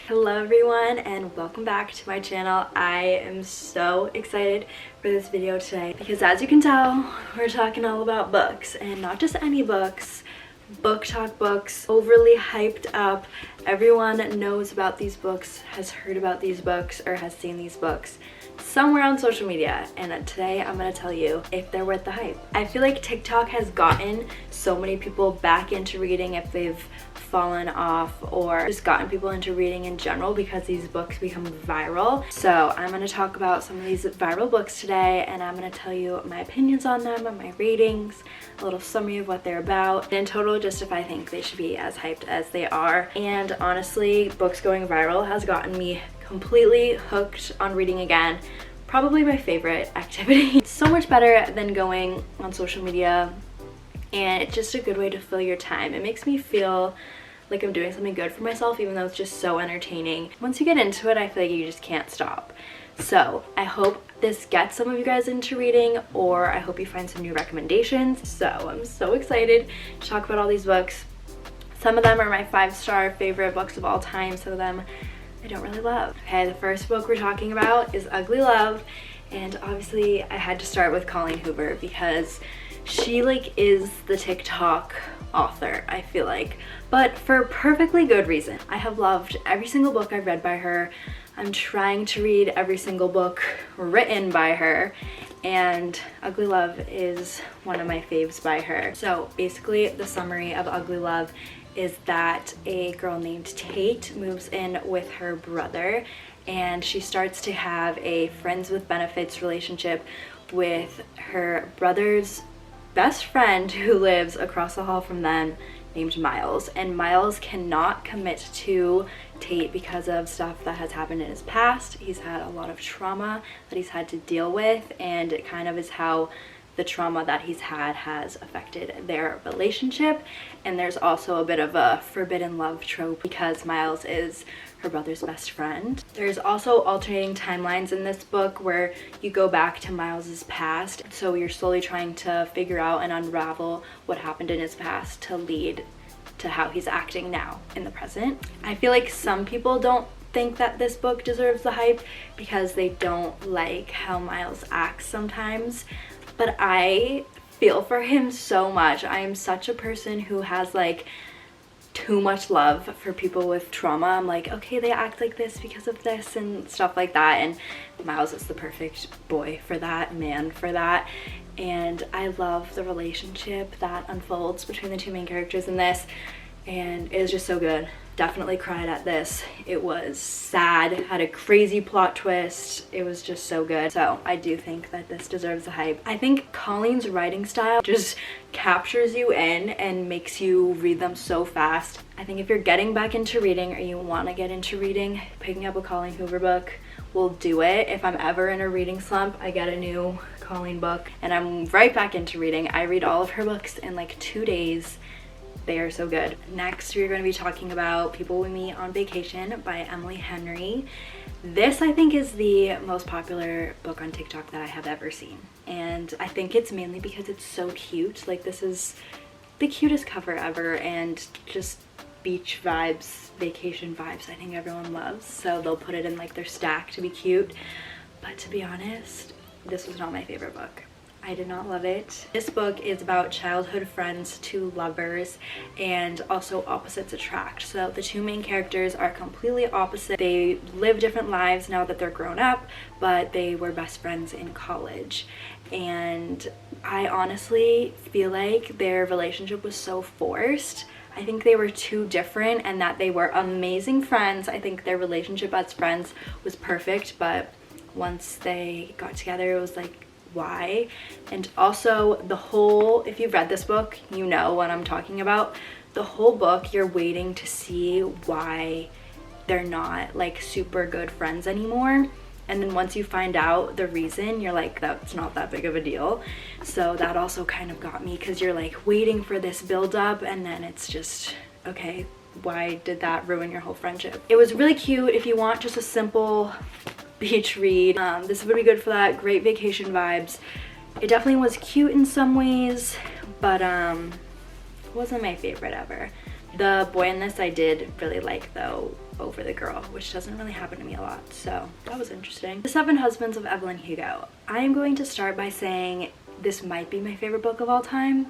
Hello everyone and welcome back to my channel. I am so excited for this video today because as you can tell, we're talking all about books, and not just any books, book talk books, overly hyped up. Everyone knows about these books, has heard about these books, or has seen these books somewhere on social media, and today I'm gonna tell you if they're worth the hype. I feel like TikTok has gotten so many people back into reading if they've fallen off, or just gotten people into reading in general because these books become viral. So I'm going to talk about some of these viral books today, and I'm going to tell you my opinions on them and my ratings, a little summary of what they're about, and in total just if I think they should be as hyped as they are. And honestly, books going viral has gotten me completely hooked on reading again. Probably my favorite activity. It's so much better than going on social media, and it's just a good way to fill your time. It makes me feel like I'm doing something good for myself, even though it's just so entertaining. Once you get into it, I feel like you just can't stop. So I hope this gets some of you guys into reading, or I hope you find some new recommendations. So I'm so excited to talk about all these books. Some of them are my 5-star favorite books of all time. Some of them I don't really love. Okay, the first book we're talking about is Ugly Love. And obviously I had to start with Colleen Hoover because she is the TikTok author, I feel like, but for perfectly good reason. I have loved every single book I've read by her. I'm trying to read every single book written by her, and Ugly Love is one of my faves by her. So basically the summary of Ugly Love is that a girl named Tate moves in with her brother, and she starts to have a friends with benefits relationship with her brother's best friend who lives across the hall from them, named Miles. And Miles cannot commit to Tate because of stuff that has happened in his past. He's had a lot of trauma that he's had to deal with, and it kind of is how the trauma that he's had has affected their relationship. And there's also a bit of a forbidden love trope because Miles is her brother's best friend. There's also alternating timelines in this book where you go back to Miles's past, so you're slowly trying to figure out and unravel what happened in his past to lead to how he's acting now in the present. I feel like some people don't think that this book deserves the hype because they don't like how Miles acts sometimes, but I feel for him so much. I am such a person who has too much love for people with trauma. I'm like, okay, they act like this because of this and stuff like that, and Miles is the perfect boy for that, man for that. And I love the relationship that unfolds between the two main characters in this, and it is just so good. Definitely cried at this. It was sad, had a crazy plot twist. It was just so good. So I do think that this deserves the hype. I think Colleen's writing style just captures you in and makes you read them so fast. I think if you're getting back into reading, or you want to get into reading, picking up a Colleen Hoover book will do it. If I'm ever in a reading slump, I get a new Colleen book and I'm right back into reading. I read all of her books in 2 days. They are so good. Next, we're going to be talking about People We Meet on Vacation by Emily Henry. This, I think, is the most popular book on TikTok that I have ever seen. And I think it's mainly because it's so cute. This is the cutest cover ever, and just beach vibes, vacation vibes, I think everyone loves. So they'll put it in their stack to be cute. But to be honest, this was not my favorite book. I did not love it. This book is about childhood friends to lovers, and also opposites attract. So the two main characters are completely opposite. They live different lives now that they're grown up, but they were best friends in college. And I honestly feel like their relationship was so forced. I think they were too different, and that they were amazing friends. I think their relationship as friends was perfect, but once they got together, it was why? And also the whole, if you've read this book, you know what I'm talking about. The whole book, you're waiting to see why they're not super good friends anymore. And then once you find out the reason, you're like, that's not that big of a deal. So that also kind of got me, because you're waiting for this build up, and then it's just, okay, why did that ruin your whole friendship? It was really cute. If you want just a simple beach read, this would be good for that. Great vacation vibes. It definitely was cute in some ways, but wasn't my favorite ever. The boy in this I did really like though over the girl, which doesn't really happen to me a lot, so that was interesting. The Seven Husbands of Evelyn Hugo. I am going to start by saying this might be my favorite book of all time.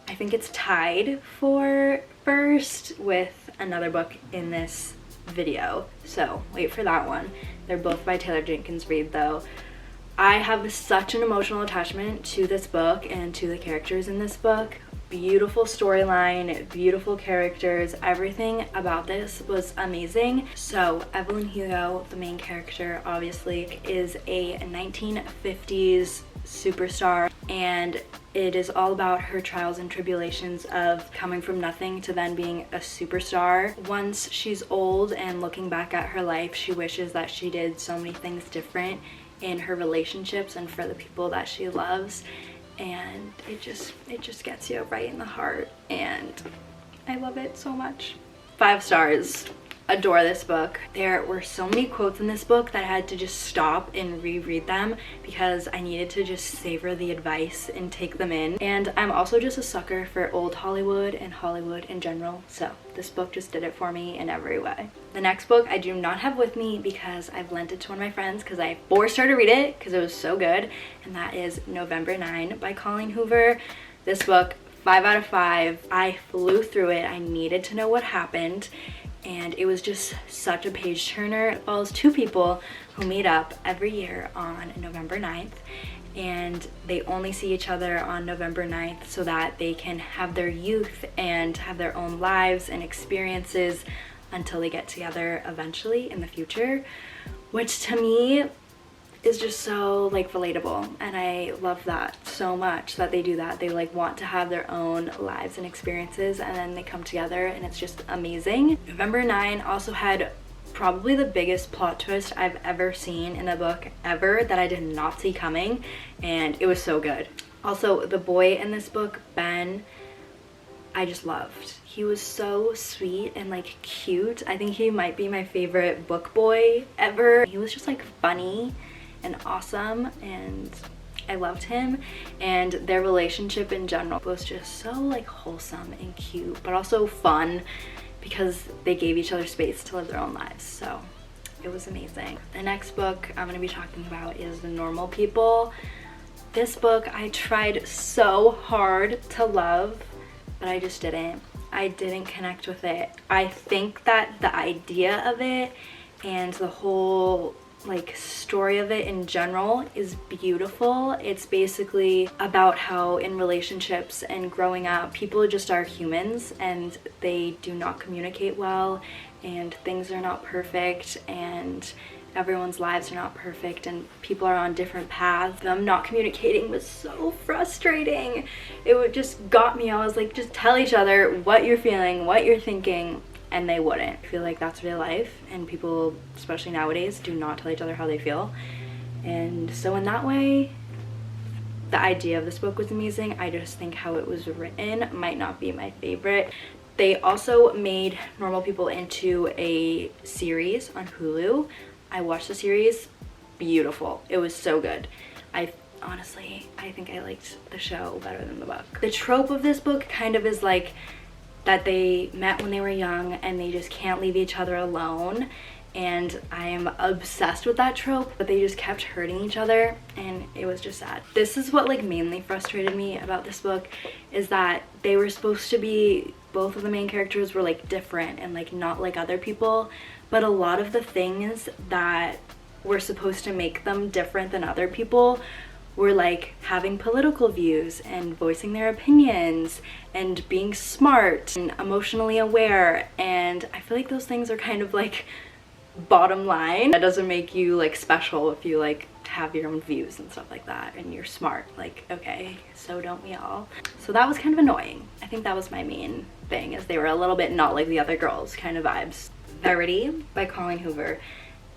I think it's tied for first with another book in this video, so wait for that one. They're both by Taylor Jenkins Reid though. I have such an emotional attachment to this book and to the characters in this book. Beautiful storyline, beautiful characters, everything about this was amazing. So Evelyn Hugo, the main character, obviously is a 1950s superstar, and it is all about her trials and tribulations of coming from nothing to then being a superstar. Once she's old and looking back at her life, she wishes that she did so many things different in her relationships and for the people that she loves, and it just gets you right in the heart, and I love it so much. 5 stars. Adore this book. There were so many quotes in this book that I had to just stop and reread them because I needed to just savor the advice and take them in. And I'm also just a sucker for old Hollywood and Hollywood in general, so this book just did it for me in every way. The next book I do not have with me because I've lent it to one of my friends because I forced her to read it because it was so good, and that is November 9 by Colleen Hoover. This book, 5 out of 5. I flew through it. I needed to know what happened, and it was just such a page turner. It follows 2 people who meet up every year on November 9th, and they only see each other on November 9th so that they can have their youth and have their own lives and experiences until they get together eventually in the future, which to me is just so like relatable, and I love that so much that they do that. They like want to have their own lives and experiences, and then they come together, and it's just amazing. November 9 also had probably the biggest plot twist I've ever seen in a book ever that I did not see coming, and it was so good. Also, the boy in this book, Ben, I just loved. He was so sweet and like cute. I think he might be my favorite book boy ever. He was just like funny and awesome, and I loved him, and their relationship in general was just so like wholesome and cute, but also fun because they gave each other space to live their own lives, so it was amazing. The next book I'm going to be talking about is The Normal People. This book I tried so hard to love, but I just didn't. I didn't connect with it. I think that the idea of it and the whole like story of it in general is beautiful. It's basically about how in relationships and growing up, people just are humans and they do not communicate well, and things are not perfect, and everyone's lives are not perfect, and people are on different paths. Them not communicating was so frustrating. It would just got me. I was like, just tell each other what you're feeling, what you're thinking, and they wouldn't. I feel like that's real life, and people, especially nowadays, do not tell each other how they feel. And so in that way, the idea of this book was amazing. I just think how it was written might not be my favorite. They also made Normal People into a series on Hulu. I watched the series. Beautiful. It was so good. Honestly, I think I liked the show better than the book. The trope of this book kind of is like that they met when they were young and they just can't leave each other alone, and I am obsessed with that trope, but they just kept hurting each other, and it was just sad. This is what like mainly frustrated me about this book, is that they were supposed to be, both of the main characters were like different and like not like other people, but a lot of the things that were supposed to make them different than other people were like having political views and voicing their opinions and being smart and emotionally aware, and I feel like those things are kind of like bottom line. That doesn't make you like special if you like have your own views and stuff like that and you're smart. Like, okay, so don't we all? So that was kind of annoying. I think that was my main thing, is they were a little bit not like the other girls kind of vibes. Verity by Colleen Hoover.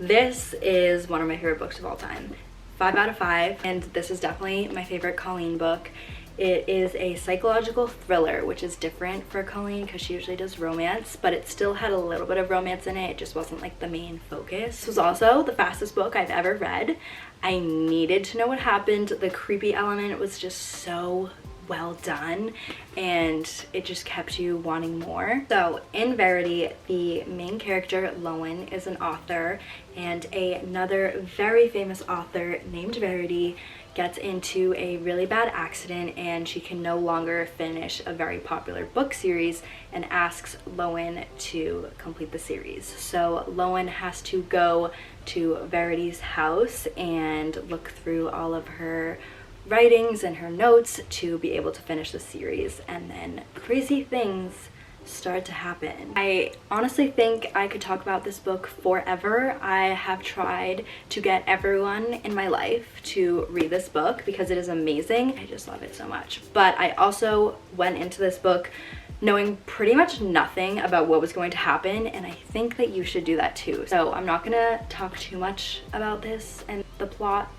This is one of my favorite books of all time. 5 out of 5, and this is definitely my favorite Colleen book. It is a psychological thriller, which is different for Colleen because she usually does romance, but it still had a little bit of romance in it. It just wasn't like the main focus. This was also the fastest book I've ever read. I needed to know what happened. The creepy element was just so well done, and it just kept you wanting more. So in Verity, the main character, Lowen, is an author, and another very famous author named Verity gets into a really bad accident, and she can no longer finish a very popular book series and asks Lowen to complete the series. So Lowen has to go to Verity's house and look through all of her writings and her notes to be able to finish the series, and then crazy things start to happen. I honestly think I could talk about this book forever. I have tried to get everyone in my life to read this book because it is amazing. I just love it so much. But I also went into this book knowing pretty much nothing about what was going to happen, and I think that you should do that too. So I'm not gonna talk too much about this and the plot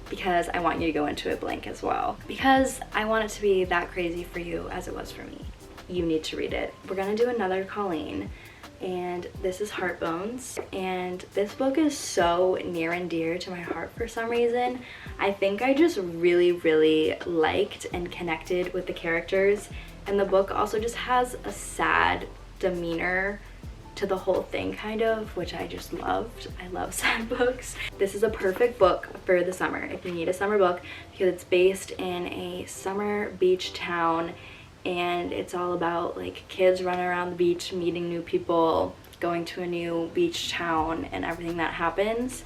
because I want you to go into it blank as well, because I want it to be that crazy for you as it was for me. You need to read it. We're gonna do another Colleen, and this is Heartbones, and this book is so near and dear to my heart for some reason. I think I just really liked and connected with the characters, and the book also just has a sad demeanor to the whole thing, kind of, which I just loved. I love sad books. This is a perfect book for the summer if you need a summer book, because it's based in a summer beach town, and it's all about like kids running around the beach, meeting new people, going to a new beach town, and everything that happens.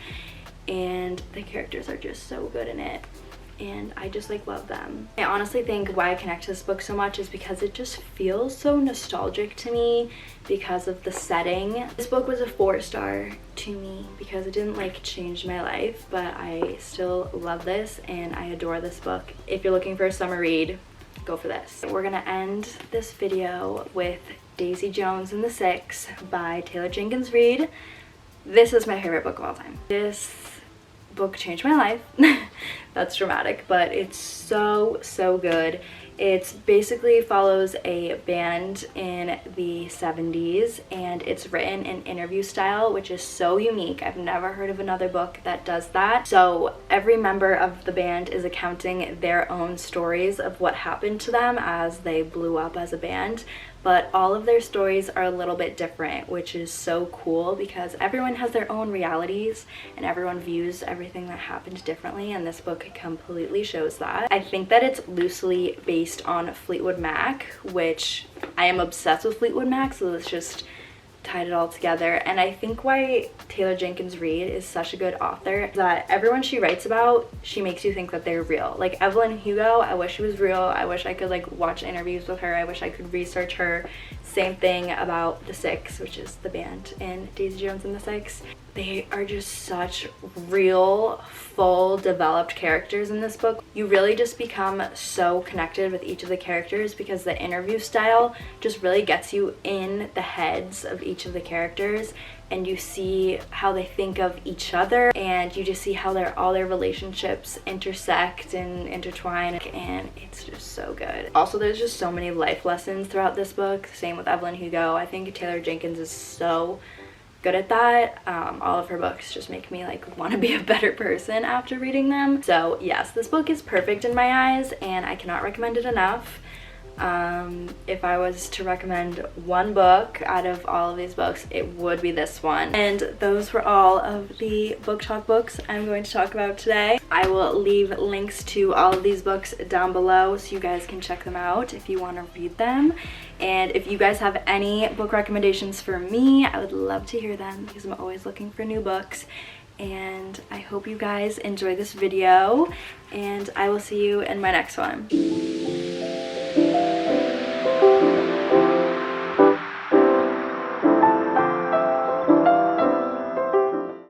And the characters are just so good in it, and I just like love them. I honestly think why I connect to this book so much is because it just feels so nostalgic to me because of the setting. This book was a 4-star to me because it didn't like change my life, but I still love this and I adore this book. If you're looking for a summer read, go for this. We're gonna end this video with Daisy Jones and the Six by Taylor Jenkins Reid. This is my favorite book of all time. This book changed my life. That's dramatic, but it's so good. It basically follows a band in the 70s, and it's written in interview style, which is so unique. I've never heard of another book that does that. So every member of the band is recounting their own stories of what happened to them as they blew up as a band, but all of their stories are a little bit different, which is so cool because everyone has their own realities and everyone views everything that happened differently, and this book completely shows that. I think that it's loosely based on Fleetwood Mac, which I am obsessed with Fleetwood Mac, so let's just tied it all together. And I think why Taylor Jenkins Reid is such a good author is that everyone she writes about, she makes you think that they're real. Like Evelyn Hugo, I wish she was real. I wish I could like watch interviews with her. I wish I could research her. Same thing about the Six, which is the band in Daisy Jones and the Six. They are just such real, full, developed characters in this book. You really just become so connected with each of the characters because the interview style just really gets you in the heads of each of the characters, and you see how they think of each other, and you just see how all their relationships intersect and intertwine, and it's just so good. Also, there's just so many life lessons throughout this book. Same with Evelyn Hugo. I think Taylor Jenkins is so good at that. All of her books just make me like want to be a better person after reading them. So yes, this book is perfect in my eyes and I cannot recommend it enough. If I was to recommend one book out of all of these books, it would be this one. And those were all of the book talk books I'm going to talk about today. I will leave links to all of these books down below so you guys can check them out if you want to read them. And if you guys have any book recommendations for me, I would love to hear them because I'm always looking for new books. And I hope you guys enjoy this video, and I will see you in my next one.